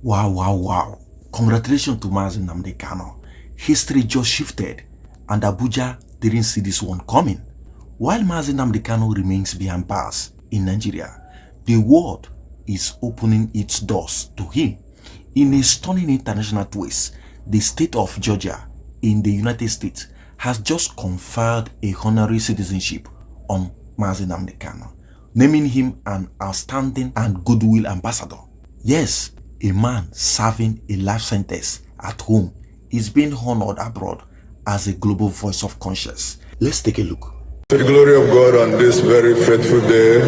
Wow, wow, wow. Congratulations to Nnamdi Kanu. History just shifted and Abuja didn't see this one coming. While Nnamdi Kanu remains behind bars in Nigeria, the world is opening its doors to him. In a stunning international twist, the state of Georgia in the United States has just conferred a honorary citizenship on Nnamdi Kanu, naming him an outstanding and goodwill ambassador. Yes, a man serving a life sentence at home is being honored abroad as a global voice of conscience. Let's take a look. To the glory of God on this very faithful day,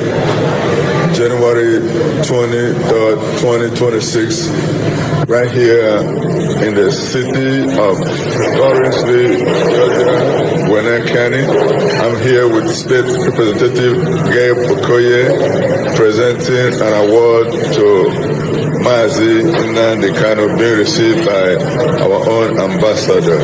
January 23rd, 2026, right here in the city of Lawrenceville, Georgia, Gwinnett County. I'm here with State Representative Gabe Okoye, presenting an award to Mazi Nnamdi Kanu, being received by our own ambassador.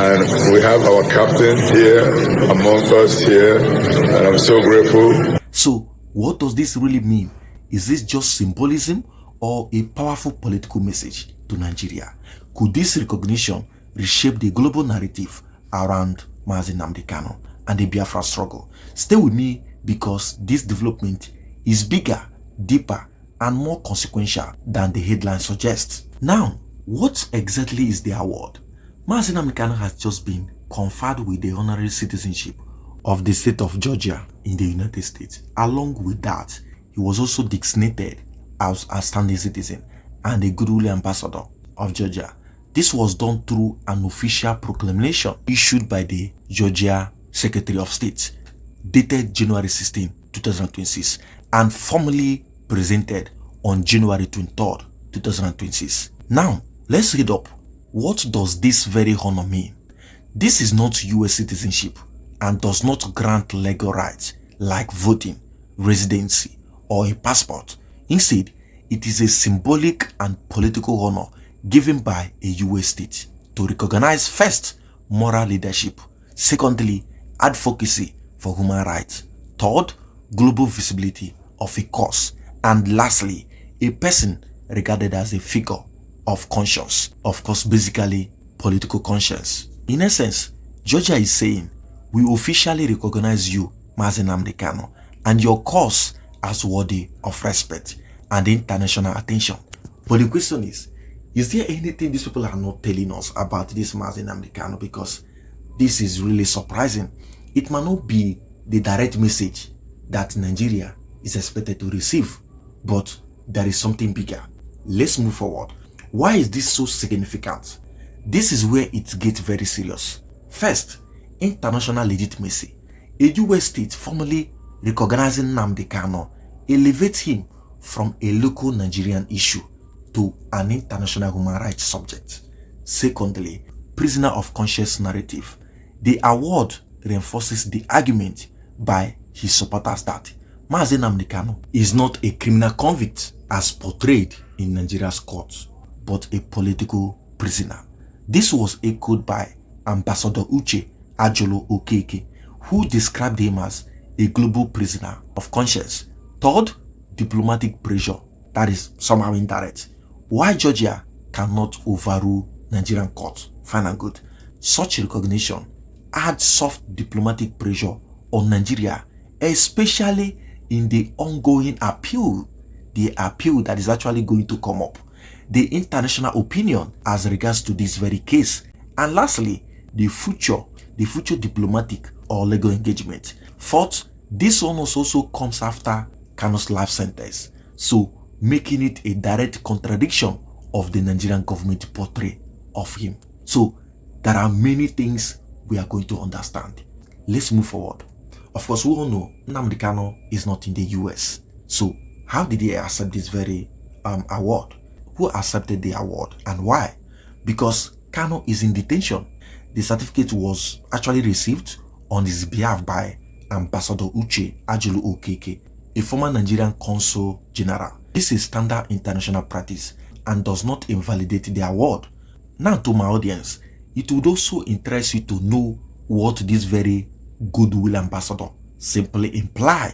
And we have our captain here among us here, and I'm so grateful. So, what does this really mean? Is this just symbolism or a powerful political message to Nigeria? Could this recognition reshape the global narrative around Nnamdi Kanu and the Biafra struggle? Stay with me because this development is bigger, deeper, and more consequential than the headline suggests. Now, what exactly is the award? Nnamdi Kanu has just been conferred with the honorary citizenship of the state of Georgia in the United States. Along with that, he was also designated as a standing citizen and a goodwill ambassador of Georgia. This was done through an official proclamation issued by the Georgia Secretary of State, dated January 16, 2026, and formally presented on January 23rd, 2026. Now, let's read up. What does this very honor mean? This is not US citizenship and does not grant legal rights like voting, residency, or a passport. Instead, it is a symbolic and political honor given by a US state to recognize first, moral leadership, secondly, advocacy for human rights, third, global visibility of a cause, and lastly, a person regarded as a figure of conscience, of course, basically political conscience. In essence, Georgia is saying, we officially recognize you, Nnamdi Kanu, and your cause as worthy of respect and international attention. But the question is there anything these people are not telling us about this Nnamdi Kanu? Because this is really surprising. It might not be the direct message that Nigeria is expected to receive, but there is something bigger. Let's move forward. Why is this so significant? This is where it gets very serious. First, international legitimacy. A US state formally recognizing Nnamdi Kanu elevates him from a local Nigerian issue to an international human rights subject. Secondly, prisoner of conscience narrative. The award reinforces the argument by his supporters that Nnamdi Kanu is not a criminal convict as portrayed in Nigeria's courts, but a political prisoner. This was echoed by Ambassador Uche Ajolo Okeke, who described him as a global prisoner of conscience. Third, diplomatic pressure, that is somehow indirect. Why Georgia cannot overrule Nigerian courts? Fine and good. Such recognition adds soft diplomatic pressure on Nigeria, especially in the ongoing appeal, the appeal that is actually going to come up, the international opinion as regards to this very case, and lastly, the future diplomatic or legal engagement. Fourth, this one also comes after Kanu's life sentence, so making it a direct contradiction of the Nigerian government portrait of him. So there are many things we are going to understand. Let's move forward. Of course, we all know Nnamdi Kanu is not in the US. So how did he accept this very award? Who accepted the award and why? Because Kanu is in detention. The certificate was actually received on his behalf by Ambassador Uche Ajulu Okeke, a former Nigerian Consul General. This is standard international practice and does not invalidate the award. Now to my audience, it would also interest you to know what this very goodwill ambassador simply imply.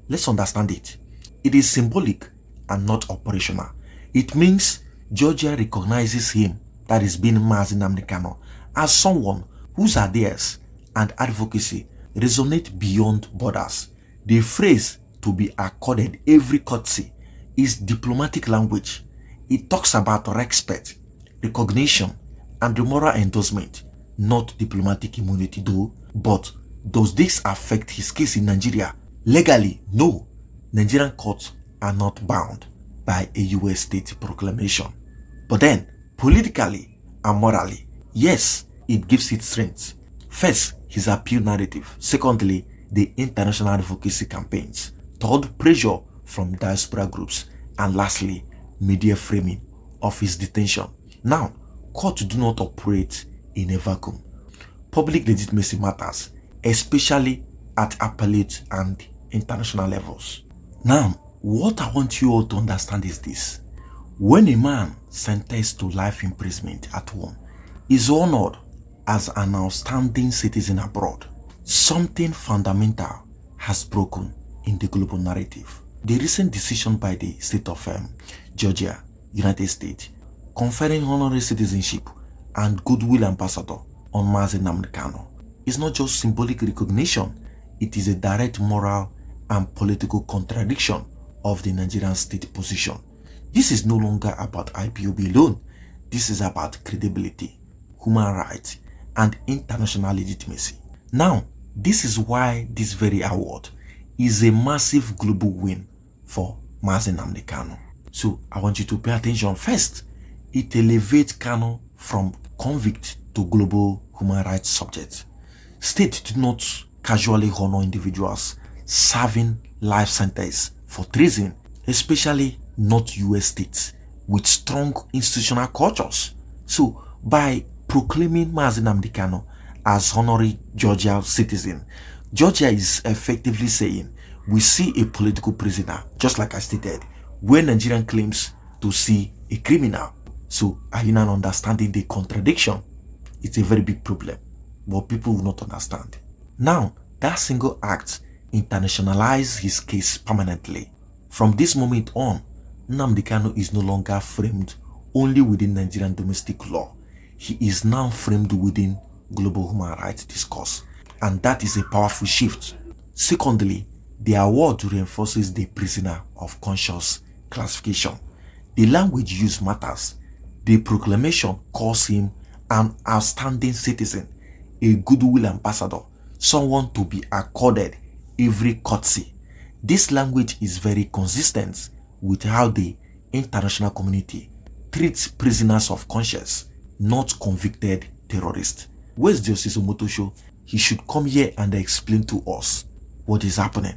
Let's understand it. It is symbolic and not operational. It means Georgia recognizes him, that is being Mazi Nnamdi Kanu, as someone whose ideas and advocacy resonate beyond borders. The phrase "to be accorded every courtesy" is diplomatic language. It talks about respect, recognition, and the moral endorsement, not diplomatic immunity though. But does this affect his case in Nigeria? Legally, no. Nigerian courts are not bound by a US state proclamation. But then, politically and morally, yes, it gives it strength. First, his appeal narrative. Secondly, the international advocacy campaigns. Third, pressure from diaspora groups. And lastly, media framing of his detention. Now, courts do not operate in a vacuum. Public legitimacy matters, especially at appellate and international levels. Now, what I want you all to understand is this. When a man sentenced to life imprisonment at home is honored as an outstanding citizen abroad, something fundamental has broken in the global narrative. The recent decision by the state of Georgia, United States, conferring honorary citizenship and goodwill ambassador on Mazi Nnamdi Kanu is not just symbolic recognition, it is a direct moral and political contradiction of the Nigerian state position. This is no longer about IPOB alone. This is about credibility, human rights, and international legitimacy. Now, this is why this very award is a massive global win for Mazi Nnamdi Kanu. So I want you to pay attention. First, it elevates Kanu from convict to global human rights subject. States do not casually honor individuals serving life sentence for treason, especially not US states with strong institutional cultures. So by proclaiming Mazi Nnamdi Kanu as honorary Georgia citizen, Georgia is effectively saying we see a political prisoner, just like I stated, where Nigerian claims to see a criminal. So are you now understanding the contradiction? It's a very big problem, but people will not understand. Now, that single act internationalized his case permanently. From this moment on, Nnamdi Kanu is no longer framed only within Nigerian domestic law. He is now framed within global human rights discourse, and that is a powerful shift. Secondly, the award reinforces the prisoner of conscience classification. The language used matters. The proclamation calls him an outstanding citizen, a goodwill ambassador, someone to be accorded every courtesy. This language is very consistent with how the international community treats prisoners of conscience, not convicted terrorists. Where's Justice Omotosho? He should come here and explain to us what is happening.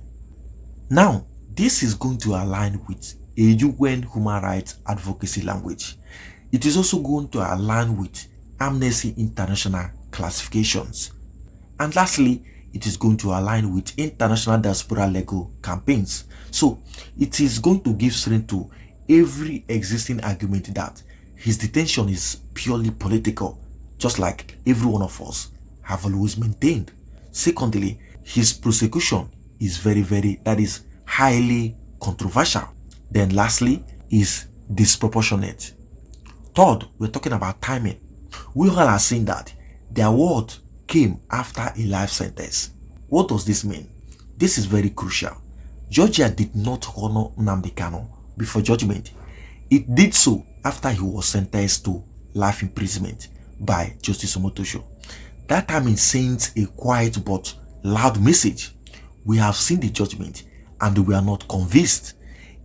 Now, this is going to align with a UN human rights advocacy language. It is also going to align with Amnesty International classifications. And lastly, it is going to align with international diaspora legal campaigns. So it is going to give strength to every existing argument that his detention is purely political, just like every one of us have always maintained. Secondly, his prosecution is that is highly controversial. Then lastly is disproportionate. Third, we're talking about timing. We all are saying that the award came after a life sentence. What does this mean? This is very crucial. Georgia did not honor Nnamdi Kanu before judgment. It did so after he was sentenced to life imprisonment by Justice Omotosho. That timing sends a quiet but loud message. We have seen the judgment and we are not convinced.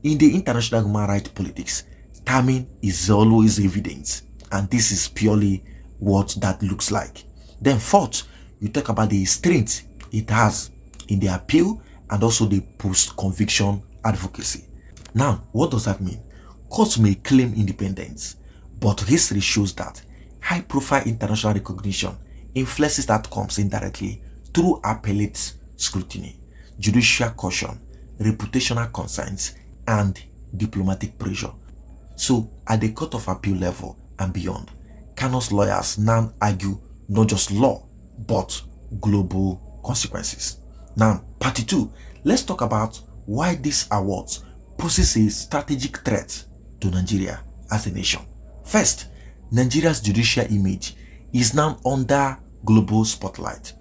In the international human rights politics, timing is always evident, and this is purely what that looks like. Then fourth, you talk about the strength it has in the appeal and also the post-conviction advocacy. Now, what does that mean? Courts may claim independence, but history shows that high-profile international recognition influences outcomes indirectly through appellate scrutiny, judicial caution, reputational concerns, and diplomatic pressure. So, at the Court of Appeal level and beyond, Kanu's lawyers now argue not just law, but global consequences. Now, part 2, let's talk about why this award poses a strategic threat to Nigeria as a nation. First, Nigeria's judicial image is now under global spotlight.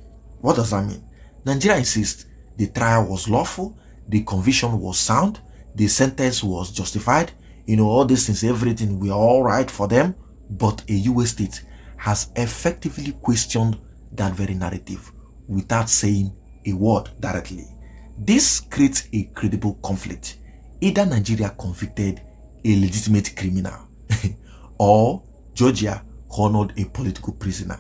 What does that mean? Nigeria insists the trial was lawful, the conviction was sound, the sentence was justified, all these things, everything were all right for them, but a US state has effectively questioned that very narrative without saying a word directly. This creates a credible conflict. Either Nigeria convicted a legitimate criminal or Georgia honored a political prisoner,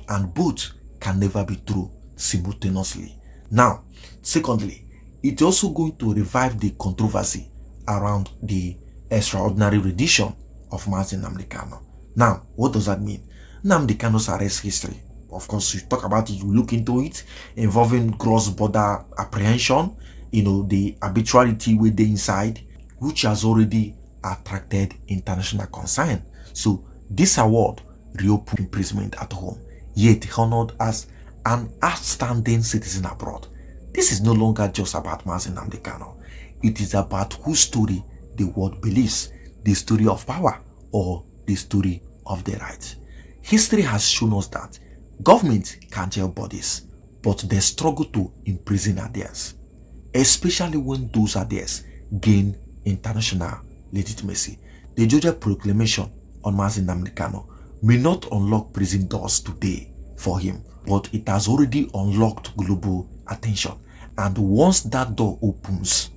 and both can never be true simultaneously. Now, secondly, it's also going to revive the controversy around the extraordinary rendition of Nnamdi Kanu. Now, what does that mean? Nnamdi Kanu's arrest history, of course, you talk about it, you look into it, involving cross-border apprehension, the arbitrarity within inside, which has already attracted international concern. So this award reopened imprisonment at home, yet honored as an outstanding citizen abroad. This is no longer just about Nnamdi Kanu. It is about whose story the world believes, the story of power or the story of the right. History has shown us that governments can jail bodies, but they struggle to imprison adherents, especially when those adherents gain international legitimacy. The Georgia Proclamation on Nnamdi Kanu may not unlock prison doors today for him, but it has already unlocked global attention. And once that door opens,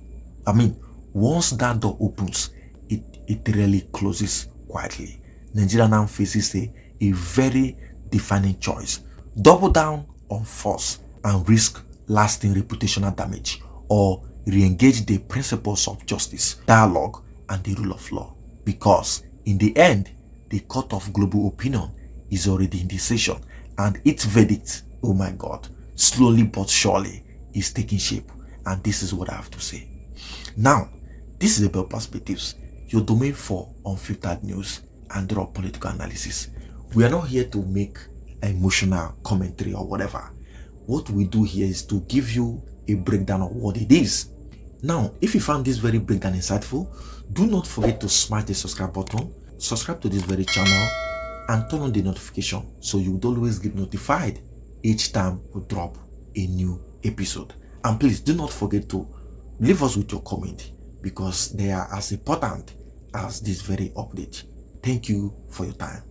it really closes quietly. Nigeria now faces a very defining choice: double down on force and risk lasting reputational damage, or re-engage the principles of justice, dialogue, and the rule of law. Because in the end, the court of global opinion is already in decision, and its verdict, oh my God, slowly but surely is taking shape. And this is what I have to say. Now, this is about perspectives, your domain for unfiltered news and raw political analysis. We are not here to make emotional commentary or whatever. What we do here is to give you a breakdown of what it is. Now, if you found this very breakdown insightful, do not forget to smash the subscribe button, subscribe to this very channel, and turn on the notification so you would always get notified each time we drop a new episode. And please do not forget to leave us with your comment, because they are as important as this very update. Thank you for your time.